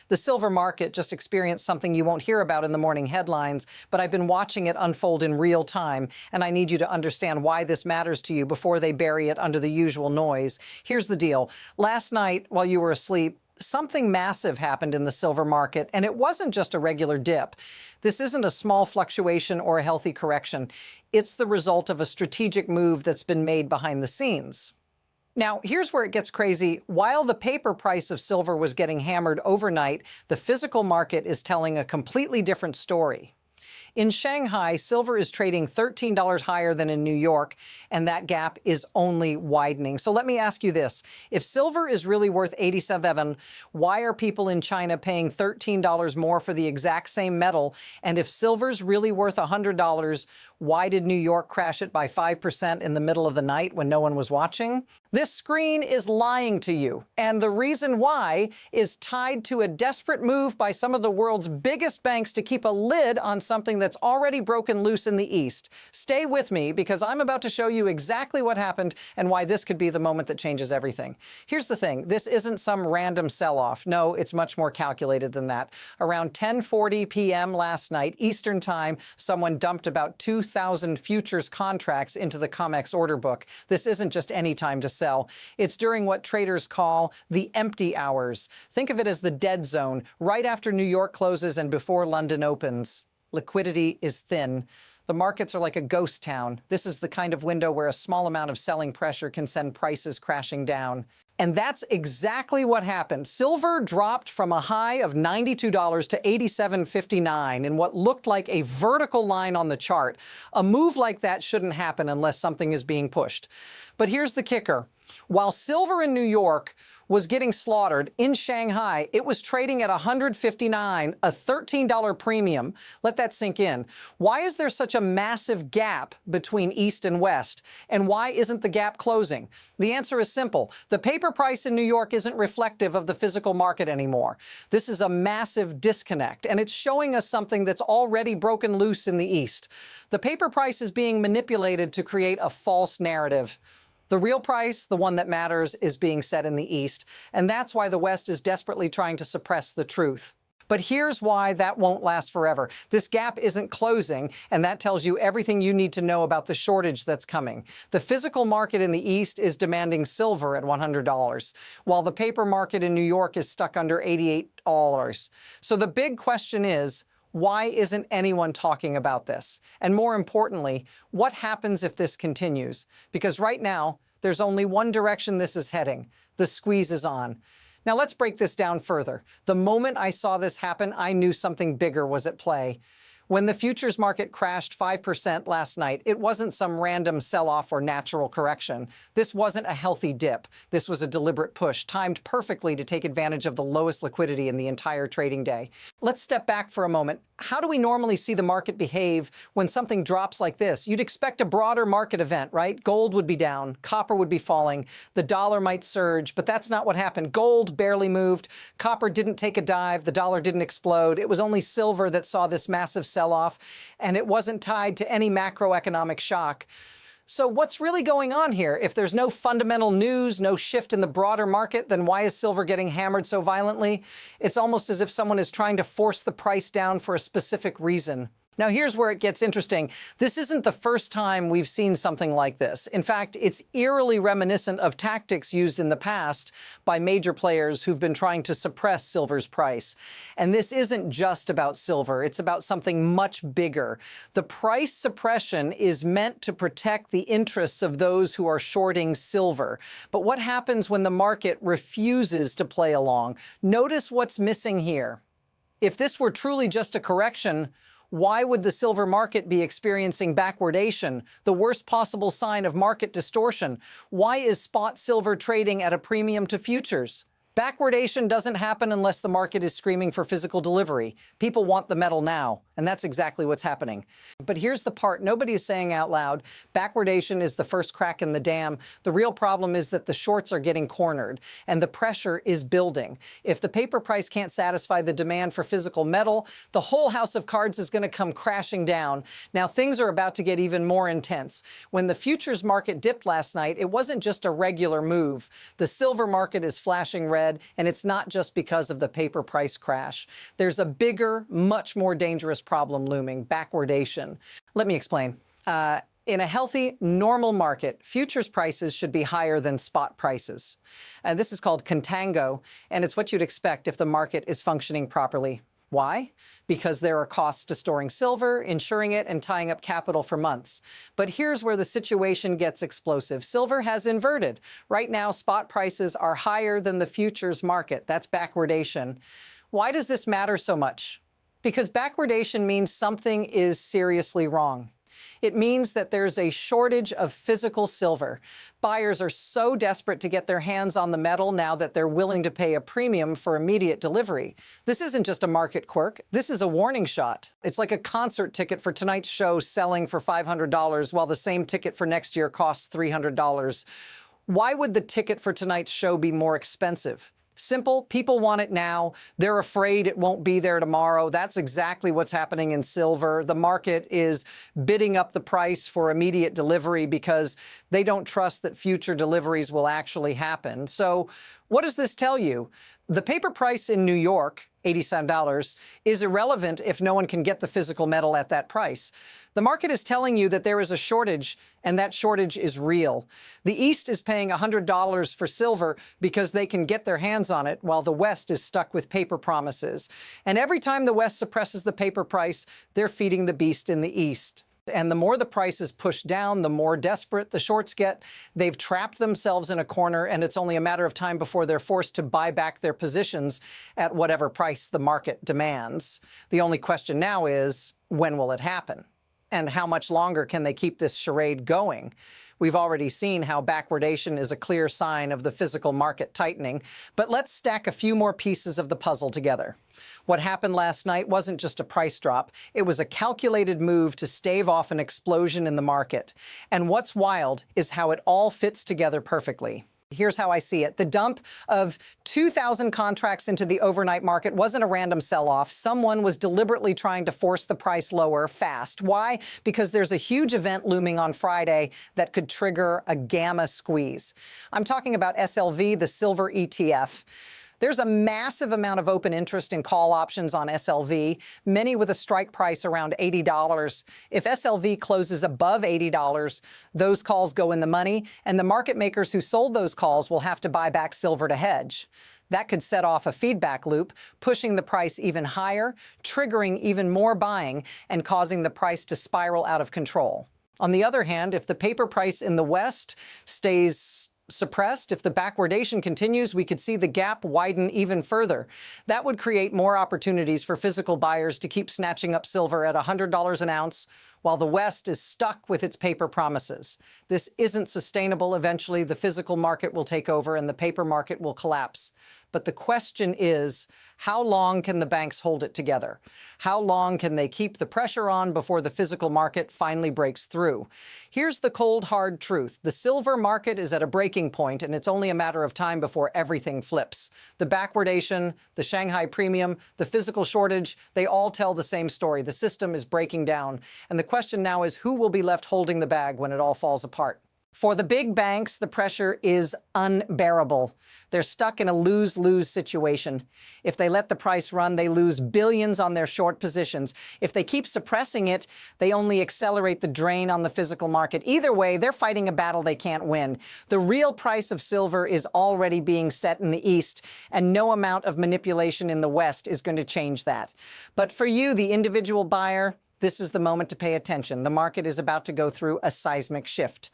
The silver market just experienced something you won't hear about in the morning headlines, but I've been watching it unfold in real time, and I need you to understand why this matters to you before they bury it under the usual noise. Here's the deal. Last night, while you were asleep, something massive happened in the silver market, and it wasn't just a regular dip. This isn't a small fluctuation or a healthy correction. It's the result of a strategic move that's been made behind the scenes. Now, here's where it gets crazy. While the paper price of silver was getting hammered overnight, the physical market is telling a completely different story. In Shanghai, silver is trading $13 higher than in New York, and that gap is only widening. So let me ask you this. If silver is really worth 87, why are people in China paying $13 more for the exact same metal? And if silver's really worth $100, why did New York crash it by 5% in the middle of the night when no one was watching? This screen is lying to you, and the reason why is tied to a desperate move by some of the world's biggest banks to keep a lid on something that's already broken loose in the East. Stay with me, because I'm about to show you exactly what happened and why this could be the moment that changes everything. Here's the thing. This isn't some random sell-off. No, it's much more calculated than that. Around 10:40 p.m. last night, Eastern Time, someone dumped about 2,000 futures contracts into the Comex order book. This isn't just any time to sell. It's during what traders call the empty hours. Think of it as the dead zone, right after New York closes and before London opens. Liquidity is thin. The markets are like a ghost town. This is the kind of window where a small amount of selling pressure can send prices crashing down. And that's exactly what happened. Silver dropped from a high of $92 to $87.59 in what looked like a vertical line on the chart. A move like that shouldn't happen unless something is being pushed. But here's the kicker. While silver in New York was getting slaughtered, in Shanghai, it was trading at $159, a $13 premium. Let that sink in. Why is there such a massive gap between East and West? And why isn't the gap closing? The answer is simple. The paper price in New York isn't reflective of the physical market anymore. This is a massive disconnect, and it's showing us something that's already broken loose in the East. The paper price is being manipulated to create a false narrative. The real price, the one that matters, is being set in the East, and that's why the West is desperately trying to suppress the truth. But here's why that won't last forever. This gap isn't closing, and that tells you everything you need to know about the shortage that's coming. The physical market in the East is demanding silver at $100, while the paper market in New York is stuck under $88. So the big question is, why isn't anyone talking about this? And more importantly, what happens if this continues? Because right now, there's only one direction this is heading. The squeeze is on. Now let's break this down further. The moment I saw this happen, I knew something bigger was at play. When the futures market crashed 5% last night, it wasn't some random sell-off or natural correction. This wasn't a healthy dip. This was a deliberate push, timed perfectly to take advantage of the lowest liquidity in the entire trading day. Let's step back for a moment. How do we normally see the market behave when something drops like this? You'd expect a broader market event, right? Gold would be down, copper would be falling, the dollar might surge, but that's not what happened. Gold barely moved, copper didn't take a dive, the dollar didn't explode. It was only silver that saw this massive sell-off, and it wasn't tied to any macroeconomic shock. So what's really going on here? If there's no fundamental news, no shift in the broader market, then why is silver getting hammered so violently? It's almost as if someone is trying to force the price down for a specific reason. Now, here's where it gets interesting. This isn't the first time we've seen something like this. In fact, it's eerily reminiscent of tactics used in the past by major players who've been trying to suppress silver's price. And this isn't just about silver. It's about something much bigger. The price suppression is meant to protect the interests of those who are shorting silver. But what happens when the market refuses to play along? Notice what's missing here. If this were truly just a correction, why would the silver market be experiencing backwardation, the worst possible sign of market distortion? Why is spot silver trading at a premium to futures? Backwardation doesn't happen unless the market is screaming for physical delivery. People want the metal now, and that's exactly what's happening. But here's the part nobody is saying out loud. Backwardation is the first crack in the dam. The real problem is that the shorts are getting cornered, and the pressure is building. If the paper price can't satisfy the demand for physical metal, the whole house of cards is going to come crashing down. Now, things are about to get even more intense. When the futures market dipped last night, it wasn't just a regular move. The silver market is flashing red, spread, and it's not just because of the paper price crash. There's a bigger, much more dangerous problem looming: backwardation. Let me explain. In a healthy, normal market, futures prices should be higher than spot prices. And this is called contango, and it's what you'd expect if the market is functioning properly. Why? Because there are costs to storing silver, insuring it, and tying up capital for months. But here's where the situation gets explosive. Silver has inverted. Right now, spot prices are higher than the futures market. That's backwardation. Why does this matter so much? Because backwardation means something is seriously wrong. It means that there's a shortage of physical silver. Buyers are so desperate to get their hands on the metal now that they're willing to pay a premium for immediate delivery. This isn't just a market quirk. This is a warning shot. It's like a concert ticket for tonight's show selling for $500 while the same ticket for next year costs $300. Why would the ticket for tonight's show be more expensive? Simple. People want it now. They're afraid it won't be there tomorrow. That's exactly what's happening in silver. The market is bidding up the price for immediate delivery because they don't trust that future deliveries will actually happen. So what does this tell you? The paper price in New York, $87, is irrelevant if no one can get the physical metal at that price. The market is telling you that there is a shortage, and that shortage is real. The East is paying $100 for silver because they can get their hands on it, while the West is stuck with paper promises. And every time the West suppresses the paper price, they're feeding the beast in the East. And the more the price is pushed down, the more desperate the shorts get. They've trapped themselves in a corner, and it's only a matter of time before they're forced to buy back their positions at whatever price the market demands. The only question now is, when will it happen? And how much longer can they keep this charade going? We've already seen how backwardation is a clear sign of the physical market tightening, but let's stack a few more pieces of the puzzle together. What happened last night wasn't just a price drop. It was a calculated move to stave off an explosion in the market. And what's wild is how it all fits together perfectly. Here's how I see it. The dump of 2,000 contracts into the overnight market wasn't a random sell-off. Someone was deliberately trying to force the price lower fast. Why? Because there's a huge event looming on Friday that could trigger a gamma squeeze. I'm talking about SLV, the silver ETF. There's a massive amount of open interest in call options on SLV, many with a strike price around $80. If SLV closes above $80, those calls go in the money, and the market makers who sold those calls will have to buy back silver to hedge. That could set off a feedback loop, pushing the price even higher, triggering even more buying, and causing the price to spiral out of control. On the other hand, if the paper price in the West stays suppressed, if the backwardation continues, we could see the gap widen even further. That would create more opportunities for physical buyers to keep snatching up silver at $100 an ounce, while the West is stuck with its paper promises. This isn't sustainable. Eventually, the physical market will take over and the paper market will collapse. But the question is, how long can the banks hold it together? How long can they keep the pressure on before the physical market finally breaks through? Here's the cold, hard truth. The silver market is at a breaking point, and it's only a matter of time before everything flips. The backwardation, the Shanghai premium, the physical shortage, they all tell the same story. The system is breaking down. And the question now is, who will be left holding the bag when it all falls apart? For the big banks, the pressure is unbearable. They're stuck in a lose-lose situation. If they let the price run, they lose billions on their short positions. If they keep suppressing it, they only accelerate the drain on the physical market. Either way, they're fighting a battle they can't win. The real price of silver is already being set in the East, and no amount of manipulation in the West is going to change that. But for you, the individual buyer, this is the moment to pay attention. The market is about to go through a seismic shift.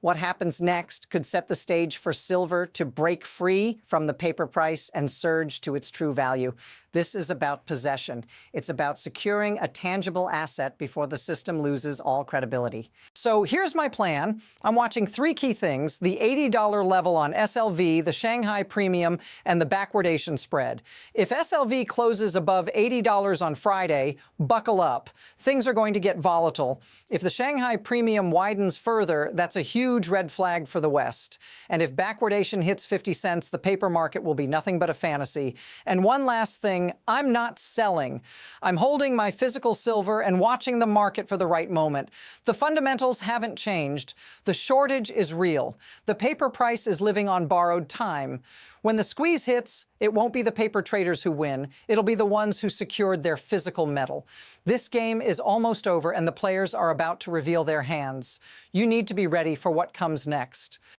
What happens next could set the stage for silver to break free from the paper price and surge to its true value. This is about possession. It's about securing a tangible asset before the system loses all credibility. So here's my plan. I'm watching three key things: the $80 level on SLV, the Shanghai premium, and the backwardation spread. If SLV closes above $80 on Friday, buckle up. Things are going to get volatile. If the Shanghai premium widens further, that's a huge huge red flag for the West. And if backwardation hits 50 cents, the paper market will be nothing but a fantasy. And one last thing, I'm not selling. I'm holding my physical silver and watching the market for the right moment. The fundamentals haven't changed. The shortage is real. The paper price is living on borrowed time. When the squeeze hits, it won't be the paper traders who win. It'll be the ones who secured their physical metal. This game is almost over and the players are about to reveal their hands. You need to be ready for what comes next.